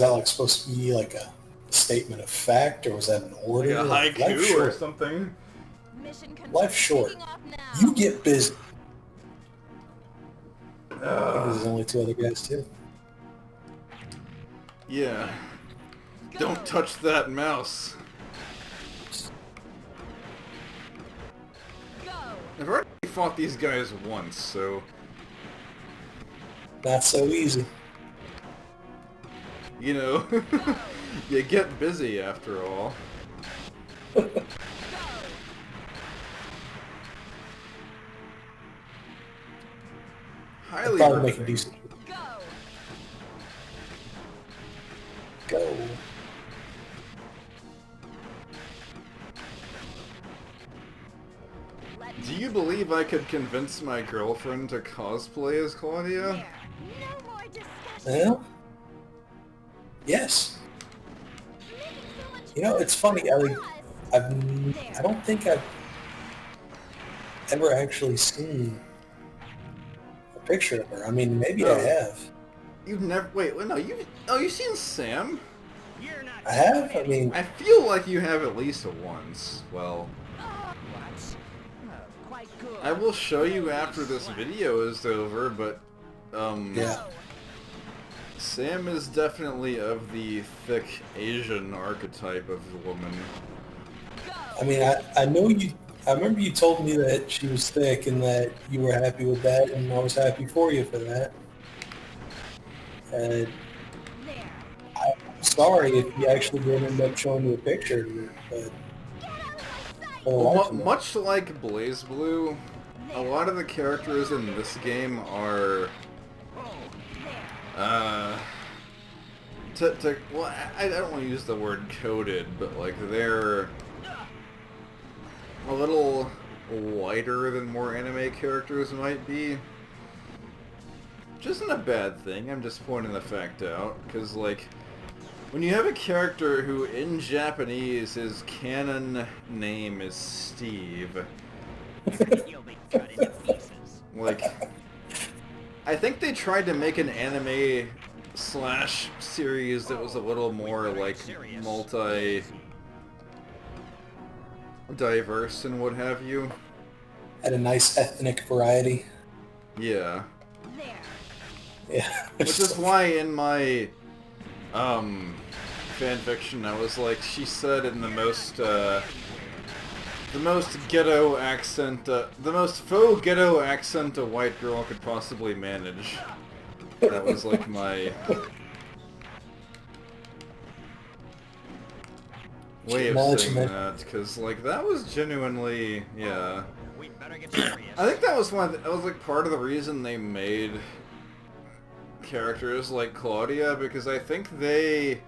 that like supposed to be like a statement of fact, or was that an order? Like a haiku or something? Life's short. You get busy. There's only 2 other guys too. Yeah. Don't touch that mouse. I've already fought these guys once, so... Not so easy. You know, you get busy after all. Highly probably make a decent. Go. Do you believe I could convince my girlfriend to cosplay as Claudia? Well, yes. You know, it's funny. I don't think I've ever actually seen a picture of her. I mean, maybe I have. You've never... Wait, no, you've seen Sam? I have? I mean... I feel like you have at least once. Well... I will show you after this video is over, but... Yeah. Sam is definitely of the thick Asian archetype of the woman. I mean, I know you... I remember you told me that she was thick and that you were happy with that, and I was happy for you for that. And I'm sorry if you actually didn't end up showing me a picture of her, but... Well, much like BlazBlue, a lot of the characters in this game are... well, I don't want to use the word coded, but like they're a little whiter than more anime characters might be. Which isn't a bad thing, I'm just pointing the fact out, because like, when you have a character who in Japanese his canon name is Steve, like, I think they tried to make an anime slash series that was a little more like multi-diverse and what have you. Had a nice ethnic variety. Yeah. Yeah. Which is why in my fanfiction I was like, she said in the most ghetto accent, the most faux ghetto accent a white girl could possibly manage. That was like my way of saying that, because like that was genuinely, yeah. I think that was that was like part of the reason they made characters like Claudia, because I think they,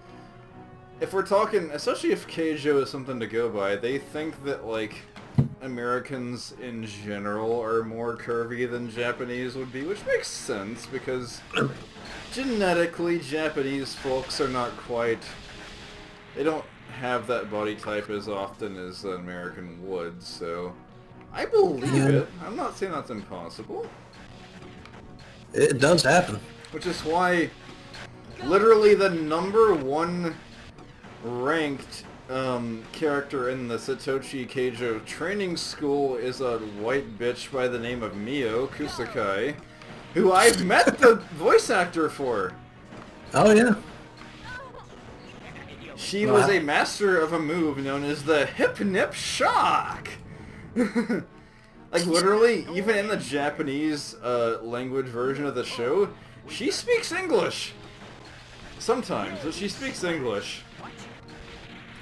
if we're talking, especially if Keijo is something to go by, they think that like Americans in general are more curvy than Japanese would be, which makes sense because genetically Japanese folks are not quite, they don't have that body type as often as an American would, so I believe it. I'm not saying that's impossible. It does happen. Which is why literally the #1 ranked character in the Satoshi Keijo training school is a white bitch by the name of Mio Kusakai, who I've met the voice actor for. Oh yeah. She was a master of a move known as the Hip Nip Shock. Like literally, even in the Japanese language version of the show, she speaks English. Sometimes, but she speaks English.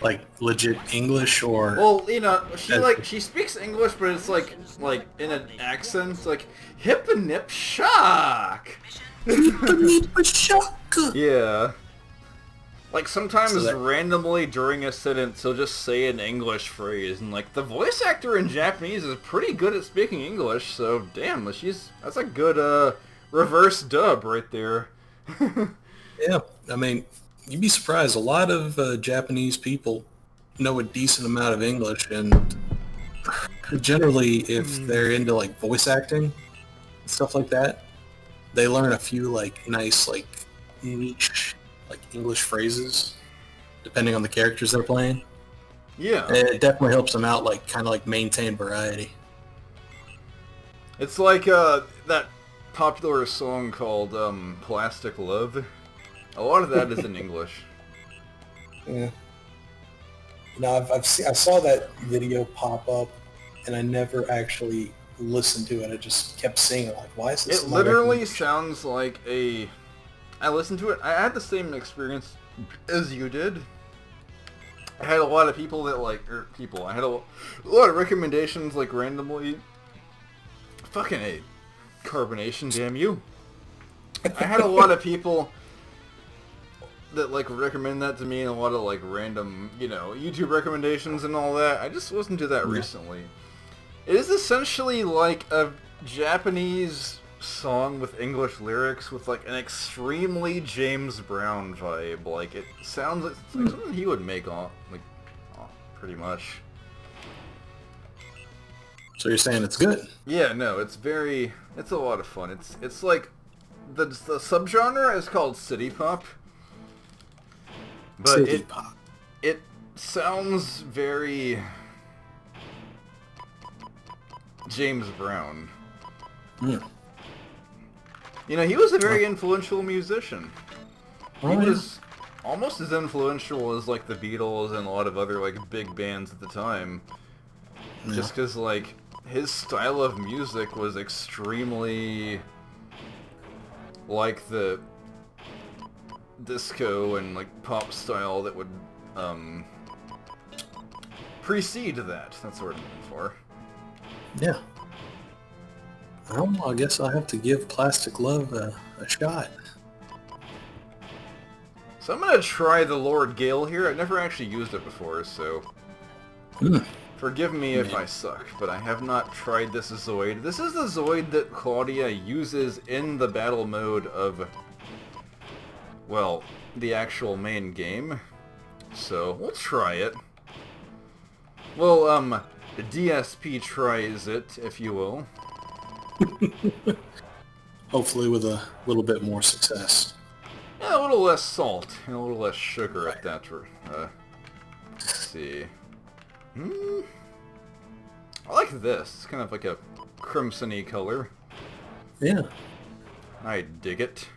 Like legit English, or? Well, you know, she speaks English, but it's like in an accent, like Hip Nip Shock. Hip Nip Shock. Yeah. Like sometimes randomly during a sentence, he'll just say an English phrase, and like the voice actor in Japanese is pretty good at speaking English. So damn, that's a good reverse dub right there. Yeah, I mean, you'd be surprised. A lot of Japanese people know a decent amount of English, and generally, if they're into like voice acting, stuff like that, they learn a few like nice like niche like English phrases, depending on the characters they're playing. Yeah. And it definitely helps them out, like kind of like maintain variety. It's like that popular song called Plastic Love. A lot of that is in English. Yeah. No, I saw that video pop up, and I never actually listened to it. I just kept seeing it. Like, why is this? It literally sounds like a... I listened to it. I had the same experience as you did. I had a lot of people that I had a lot of recommendations like randomly. Fucking A. Carbonation, damn you. I had a lot of people that like recommend that to me and a lot of like random, YouTube recommendations and all that. I just listened to that recently. It is essentially like a Japanese song with English lyrics with like an extremely James Brown vibe. Like it sounds like something he would make pretty much. So you're saying it's good? Yeah, no, it's a lot of fun. It's like the subgenre is called city pop. But City pop. It sounds very James Brown. Mm. He was a very influential musician. He Oh, yeah. was almost as influential as like the Beatles and a lot of other like big bands at the time. Yeah. Just because like his style of music was extremely like the disco and like pop style that would precede that. That's what I'm looking for. Yeah. Well, I guess I'll have to give Plastic Love a shot. So I'm gonna try the Lord Gale here. I've never actually used it before, so forgive me if I suck, but I have not tried this Zoid. This is the Zoid that Claudia uses in the battle mode of, well, the actual main game. So we'll try it. Well, DSP tries it, if you will. Hopefully with a little bit more success. Yeah, a little less salt and a little less sugar at that. Let's see. I like this. It's kind of like a crimson-y color. Yeah. I dig it.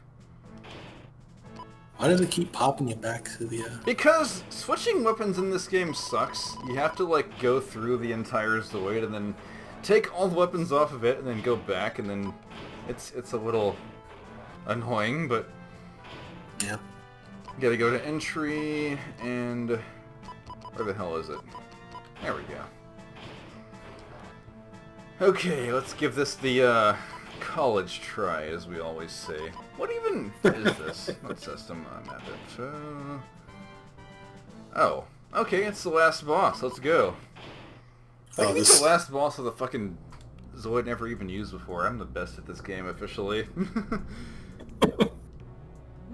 Why does it keep popping you back to the... Because switching weapons in this game sucks. You have to like go through the entire Zoid and then take all the weapons off of it and then go back, and then it's a little annoying, but Yeah. gotta go to entry and where the hell is it? There we go. Okay, let's give this the college try, as we always say. What even is this? Not system map info. Oh, okay, it's the last boss. Let's go. I think it's the last boss of the fucking Zoid never even used before. I'm the best at this game officially.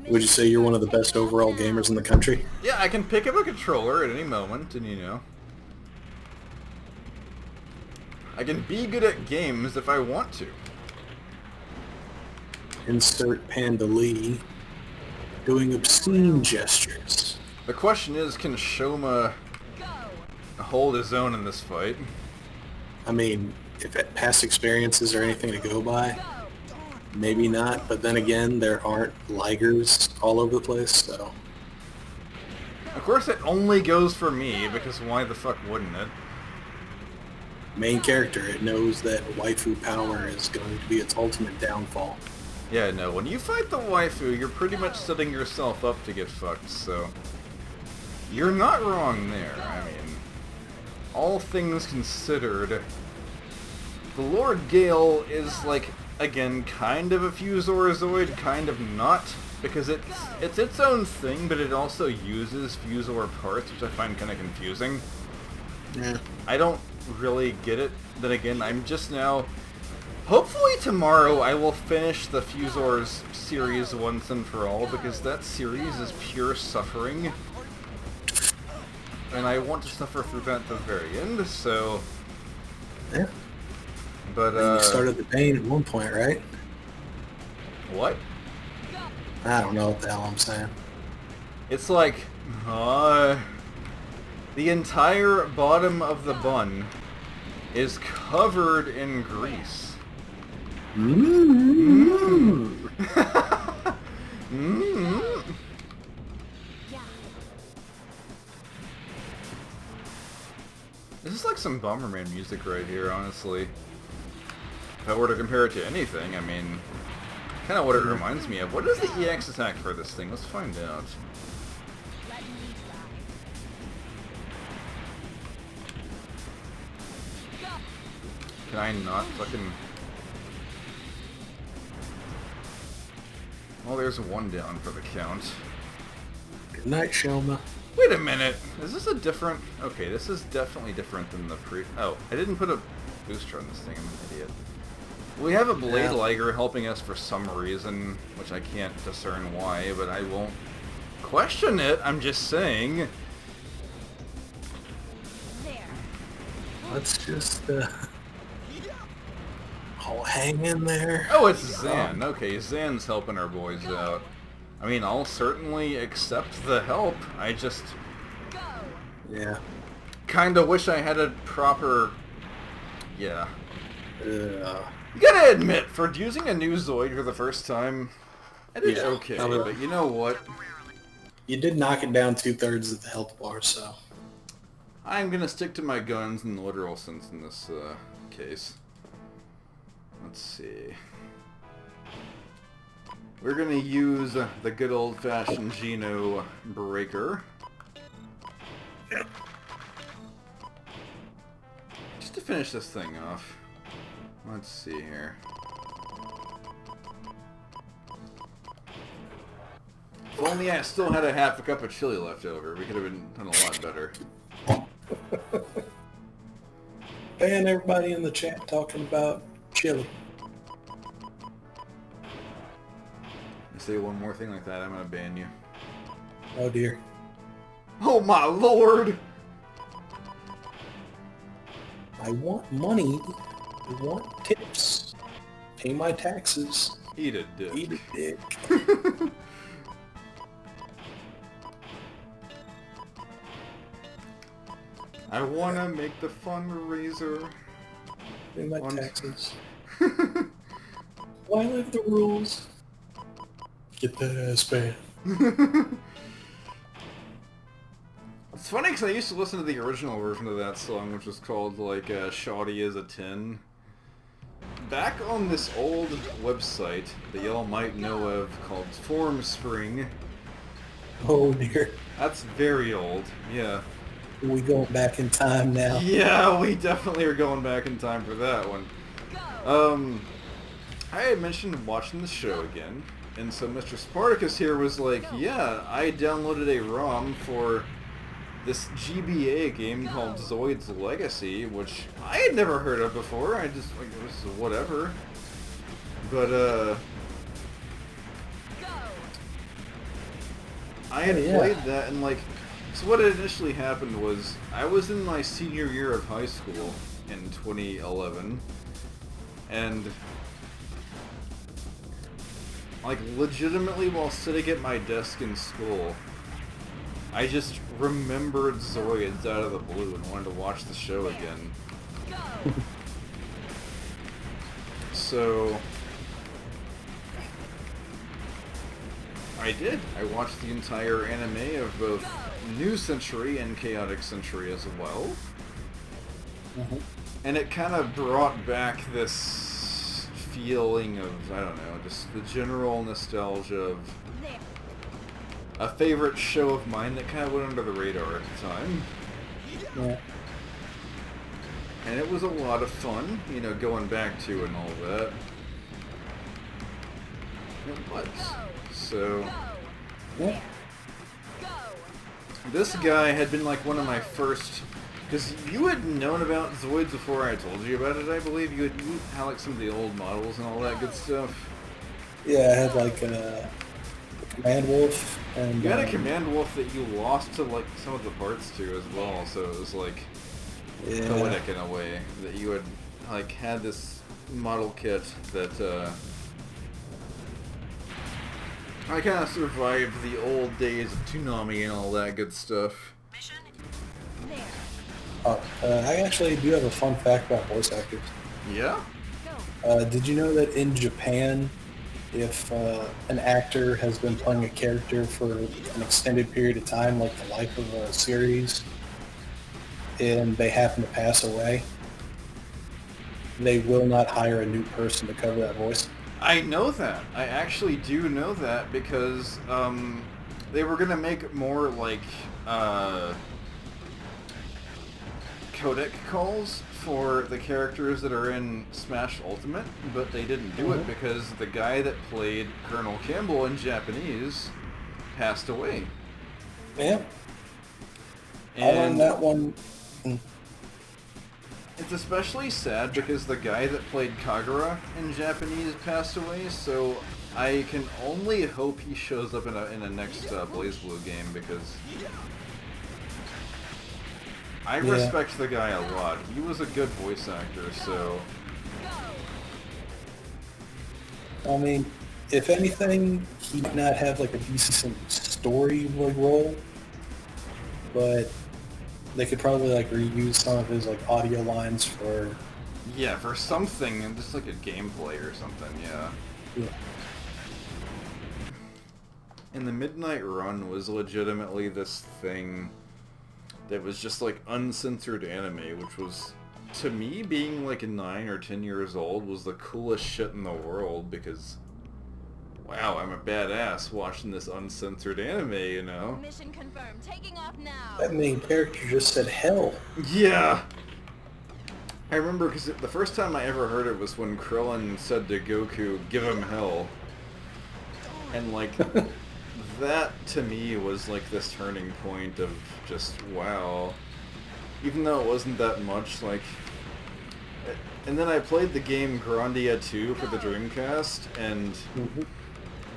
Would you say you're one of the best overall gamers in the country? Yeah, I can pick up a controller at any moment, and I can be good at games if I want to. Insert Panda Lee doing obscene gestures. The question is, can Shoma hold his own in this fight? I mean, if past experiences are anything to go by, maybe not, but then again, there aren't Ligers all over the place, so... Of course it only goes for me, because why the fuck wouldn't it? Main character, it knows that waifu power is going to be its ultimate downfall. Yeah, no, when you fight the waifu, you're pretty much setting yourself up to get fucked, so... You're not wrong there, I mean... All things considered, the Lord Gale is, like, again, kind of a Fusorazoid, kind of not, because it's its own thing, but it also uses Fusor parts, which I find kind of confusing. Yeah. I don't really get it. Then again, I'm just now... Hopefully tomorrow I will finish the Fusors series once and for all, because that series is pure suffering. And I want to suffer through that at the very end, so... Yeah. But, You started the pain at one point, right? What? I don't know what the hell I'm saying. It's like, the entire bottom of the bun is covered in grease. Mm-hmm. This is like some Bomberman music right here, honestly. If I were to compare it to anything, I mean, kind of what it reminds me of. What is the EX attack for this thing? Let's find out. Can I not fucking... Well, there's one down for the count. Good night, Shelma. Wait a minute! Is this a different... Okay, this is definitely different than the pre... Oh, I didn't put a booster on this thing, I'm an idiot. We have a Blade Liger helping us for some reason, which I can't discern why, but I won't question it, I'm just saying. Let's just, I'll hang in there. Oh, it's Zan. Okay, Zan's helping our boys out. I mean, I'll certainly accept the help. I just... Yeah. Kinda wish I had a proper... Yeah. You gotta admit, for using a new Zoid for the first time, it is okay, but you know what? You did knock it down 2/3 of the health bar, so... I'm gonna stick to my guns in the literal sense in this case. Let's see. We're gonna use the good old-fashioned Geno Breaker. Just to finish this thing off. Let's see here. If only I still had a half a cup of chili left over, we could have been done a lot better. And everybody in the chat talking about chili. If you say one more thing like that, I'm gonna ban you. Oh dear. Oh my lord! I want money. I want tips. Pay my taxes. Eat a dick. Eat a dick. I wanna make the fundraiser. Pay my taxes. Violate the rules. Get that ass banned. It's funny because I used to listen to the original version of that song, which was called, like, Shoddy as a 10. Back on this old website that y'all might know of called Formspring. Oh dear. That's very old, yeah. Are we going back in time now? Yeah, we definitely are going back in time for that one. I had mentioned watching the show again, and so Mr. Spartacus here was like, yeah, I downloaded a ROM for this GBA game called Zoids Legacy, which I had never heard of before. I just, like, it was whatever. But, I had played that, and, like, so what had initially happened was, I was in my senior year of high school in 2011, and, like, legitimately while sitting at my desk in school, I just remembered Zoids out of the blue and wanted to watch the show again. So I did. I watched the entire anime of both New Century and Chaotic Century as well. And it kind of brought back this feeling of, I don't know, just the general nostalgia of a favorite show of mine that kind of went under the radar at the time. Yeah. And it was a lot of fun, you know, going back to and all that. It was. So, Yeah. this guy had been like one of my first, because you had known about Zoids before I told you about it, I believe. You had like some of the old models and all that good stuff. Yeah, I had like a Command Wolf and... You had a Command Wolf that you lost to like some of the parts to as well, so it was like poetic in a way that you had like had this model kit that I kind of survived the old days of Toonami and all that good stuff. I actually do have a fun fact about voice actors. Yeah? Did you know that in Japan, if an actor has been playing a character for an extended period of time, like the life of a series, and they happen to pass away, they will not hire a new person to cover that voice? I know that. I actually do know that because they were gonna make more like codec calls for the characters that are in Smash Ultimate, but they didn't do it because the guy that played Colonel Campbell in Japanese passed away. Yeah. And I learned that one. It's especially sad because the guy that played Kagura in Japanese passed away, so I can only hope he shows up in a next BlazBlue game because I respect the guy a lot. He was a good voice actor, so... I mean, if anything, he did not have like a decent story role, but they could probably like reuse some of his like audio lines for... Yeah, for something, just like a gameplay or something, yeah. And the Midnight Run was legitimately this thing that was just like uncensored anime, which was, to me, being like 9 or 10 years old, was the coolest shit in the world because, wow, I'm a badass watching this uncensored anime, you know? Mission confirmed. Taking off now. That main character just said hell. Yeah! I remember because the first time I ever heard it was when Krillin said to Goku, "Give him hell." And like, that to me was like this turning point of just, wow. Even though it wasn't that much, like... And then I played the game Grandia 2 for the Dreamcast, and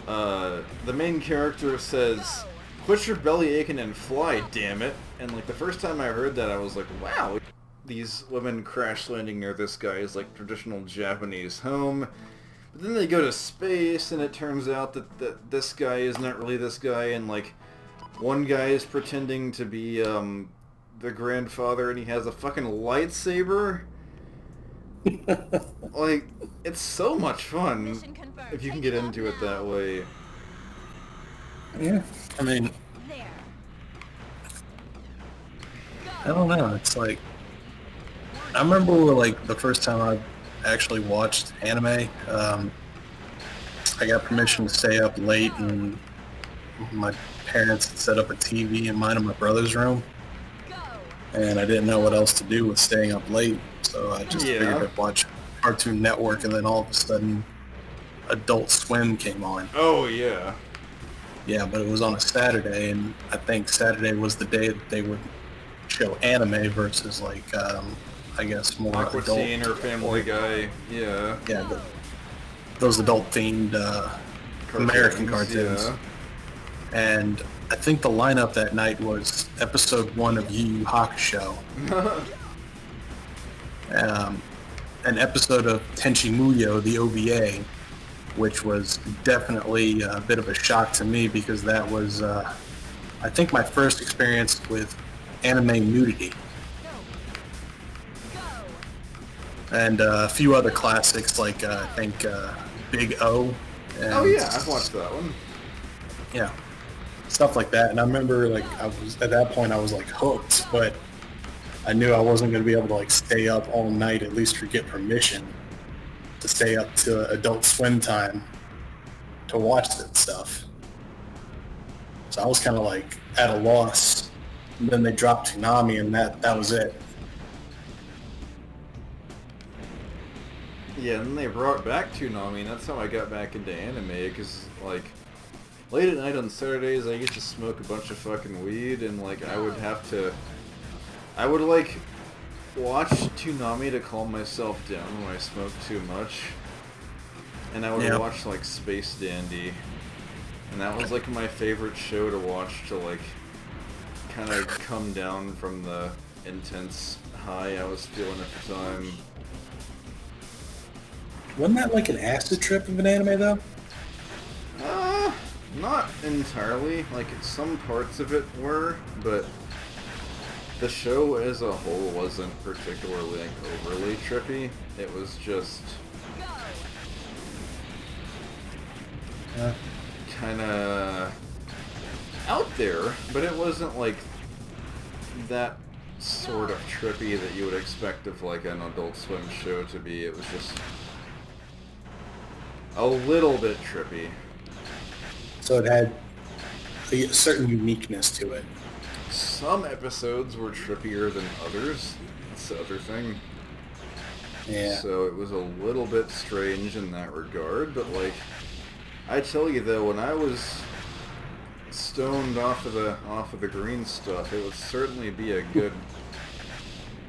the main character says, "Quit your belly aching and fly, damn it." And like the first time I heard that, I was like, wow, these women crash landing near this guy's like traditional Japanese home. But then they go to space, and it turns out that this guy is not really this guy, and like one guy is pretending to be the grandfather, and he has a fucking lightsaber. Like, it's so much fun if you can get into it that way. Yeah, I mean, I don't know, it's like, I remember like the first time I actually watched anime, I got permission to stay up late, and my parents had set up a TV in mine and my brother's room, and I didn't know what else to do with staying up late, so I just figured I'd watch Cartoon Network, and then all of a sudden Adult Swim came on. Oh yeah. Yeah, but it was on a Saturday, and I think Saturday was the day that they would show anime versus like, I guess more Aqua adult. Teen or Family Guy, yeah. Yeah, those adult-themed American cartoons. Yeah. And I think the lineup that night was episode 1 of Yu Yu Hakusho. An episode of Tenchi Muyo, the OVA, which was definitely a bit of a shock to me because that was, I think, my first experience with anime nudity. And a few other classics like, I think, Big O. And, Oh yeah, I've watched that one. Yeah, stuff like that. And I remember, like, at that point I was like hooked, but I knew I wasn't going to be able to like stay up all night, at least to get permission to stay up to Adult Swim time to watch that stuff. So I was kind of like at a loss. And then they dropped Toonami, and that was it. Yeah, and then they brought back Toonami, and that's how I got back into anime, because, like, late at night on Saturdays, I used to smoke a bunch of fucking weed, and, like, I would, like, watch Toonami to calm myself down when I smoked too much, and I would watch, like, Space Dandy, and that was, like, my favorite show to watch to, like, kind of come down from the intense high I was feeling at the time. Wasn't that like an acid trip of an anime, though? Not entirely. Like, some parts of it were, but the show as a whole wasn't particularly like, overly trippy. It was just kind of out there, but it wasn't like that sort of trippy that you would expect of like an Adult Swim show to be. It was just a little bit trippy. So it had a certain uniqueness to it. Some episodes were trippier than others. That's the other thing. Yeah. So it was a little bit strange in that regard, but like, I tell you though, when I was stoned off of the green stuff, it would certainly be a good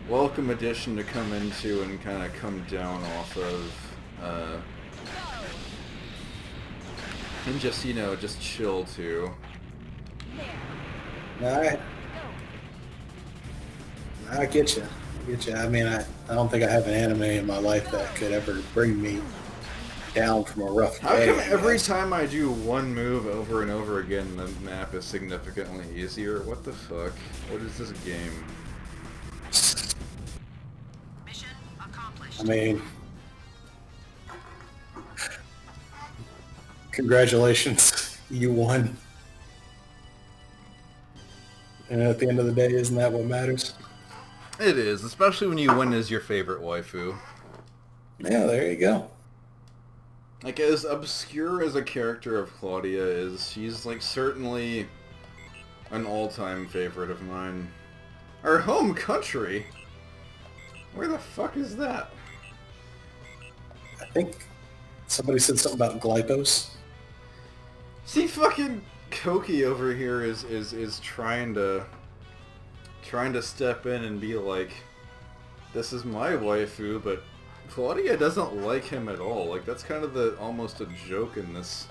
welcome addition to come into and kind of come down off of, and just, you know, just chill too. I get you. I mean, I don't think I have an anime in my life that could ever bring me down from a rough day. How come every time I do one move over and over again, the map is significantly easier? What the fuck? What is this game? Mission accomplished. I mean, congratulations, you won. And at the end of the day, isn't that what matters? It is, especially when you win as your favorite waifu. Yeah, there you go. Like, as obscure as a character of Claudia is, she's, like, certainly an all-time favorite of mine. Our home country? Where the fuck is that? I think somebody said something about glypos. See, fucking Koki over here is trying to step in and be like, this is my waifu, but Claudia doesn't like him at all. Like, that's kind of almost a joke in this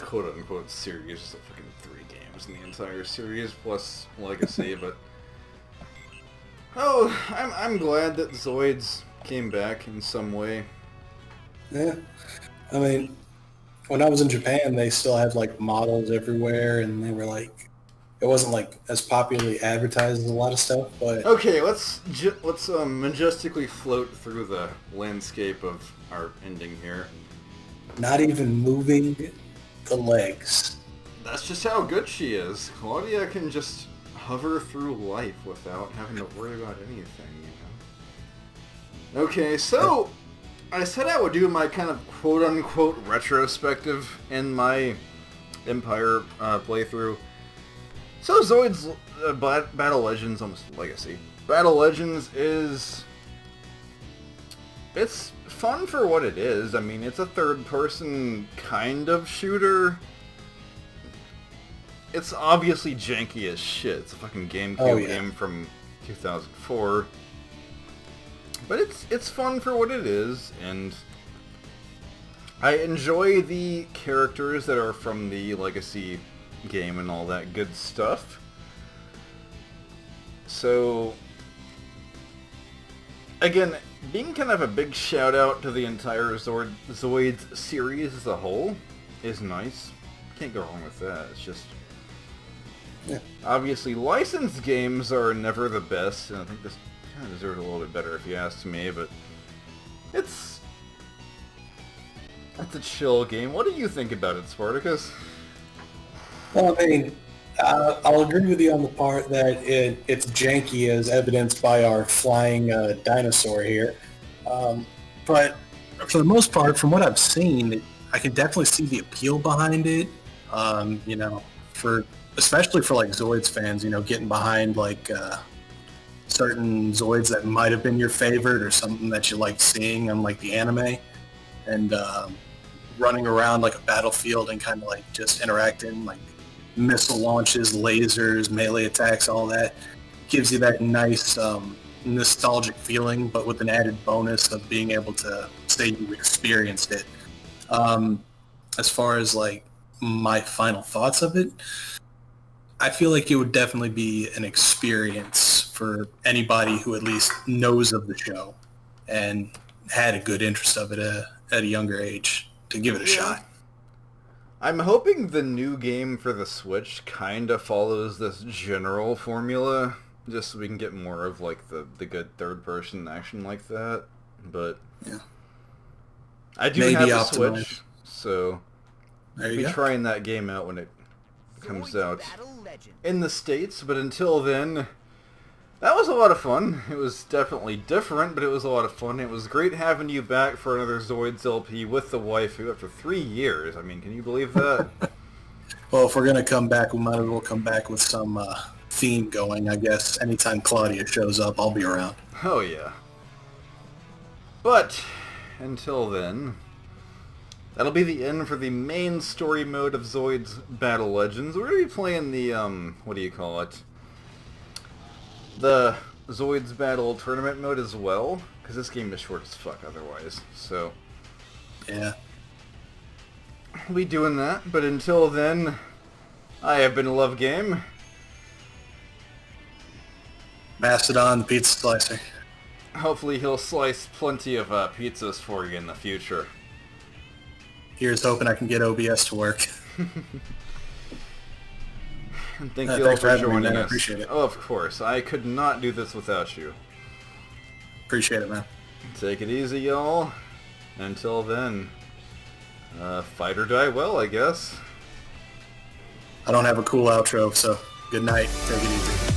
quote-unquote series. Just like fucking 3 games in the entire series, plus Legacy, but... Oh, I'm glad that Zoids came back in some way. Yeah. I mean, when I was in Japan, they still had, like, models everywhere, and they were, like... It wasn't, like, as popularly advertised as a lot of stuff, but... Okay, let's majestically float through the landscape of our ending here. Not even moving the legs. That's just how good she is. Claudia can just hover through life without having to worry about anything, you know? Okay, so... I said I would do my kind of quote-unquote retrospective in my Empire playthrough. So Zoids Battle Legends, almost Legacy. Battle Legends it's fun for what it is. I mean, it's a third-person kind of shooter. It's obviously janky as shit. It's a fucking GameCube game from 2004. But it's fun for what it is, and I enjoy the characters that are from the Legacy game and all that good stuff. So, again, being kind of a big shout out to the entire Zoids series as a whole is nice. Can't go wrong with that. It's just... Yeah. Obviously, licensed games are never the best, and I think this kind of deserved a little bit better if you asked me, but that's a chill game. What do you think about it, Spartacus? Well, I mean, I'll agree with you on the part that it's janky as evidenced by our flying dinosaur here. But for the most part, from what I've seen, I can definitely see the appeal behind it. You know, especially for like Zoids fans, you know, getting behind like certain Zoids that might have been your favorite or something that you like seeing on like the anime, and running around like a battlefield and kind of like just interacting, like missile launches, lasers, melee attacks, all that gives you that nice nostalgic feeling, but with an added bonus of being able to say you experienced it. As far as like my final thoughts of it, I feel like it would definitely be an experience for anybody who at least knows of the show and had a good interest of it at a younger age. to give it a shot. I'm hoping the new game for the Switch kind of follows this general formula, just so we can get more of like the good third-person action like that. But yeah, I do maybe have a optimized. Switch, so There I'll you be go. trying that game out when it comes out in the States. But until then, that was a lot of fun. It was definitely different, but it was a lot of fun. It was great having you back for another Zoids LP with the waifu after 3 years. I mean, can you believe that? Well, if we're going to come back, we might as well come back with some theme going, I guess. Anytime Claudia shows up, I'll be around. Oh, yeah. But, until then, that'll be the end for the main story mode of Zoids Battle Legends. We're going to be playing the, what do you call it? The Zoids Battle Tournament mode as well, because this game is short as fuck otherwise, so Yeah. we'll be doing that. But until then, I have been Love Game. Mastodon, the pizza slicer. Hopefully he'll slice plenty of pizzas for you in the future. Here's hoping I can get OBS to work. And thank you all thanks for for having me, joining man. I us. appreciate it. Oh, of course. I could not do this without you. Appreciate it, man. Take it easy, y'all. Until then, fight or die well, I guess. I don't have a cool outro, so good night. Take it easy.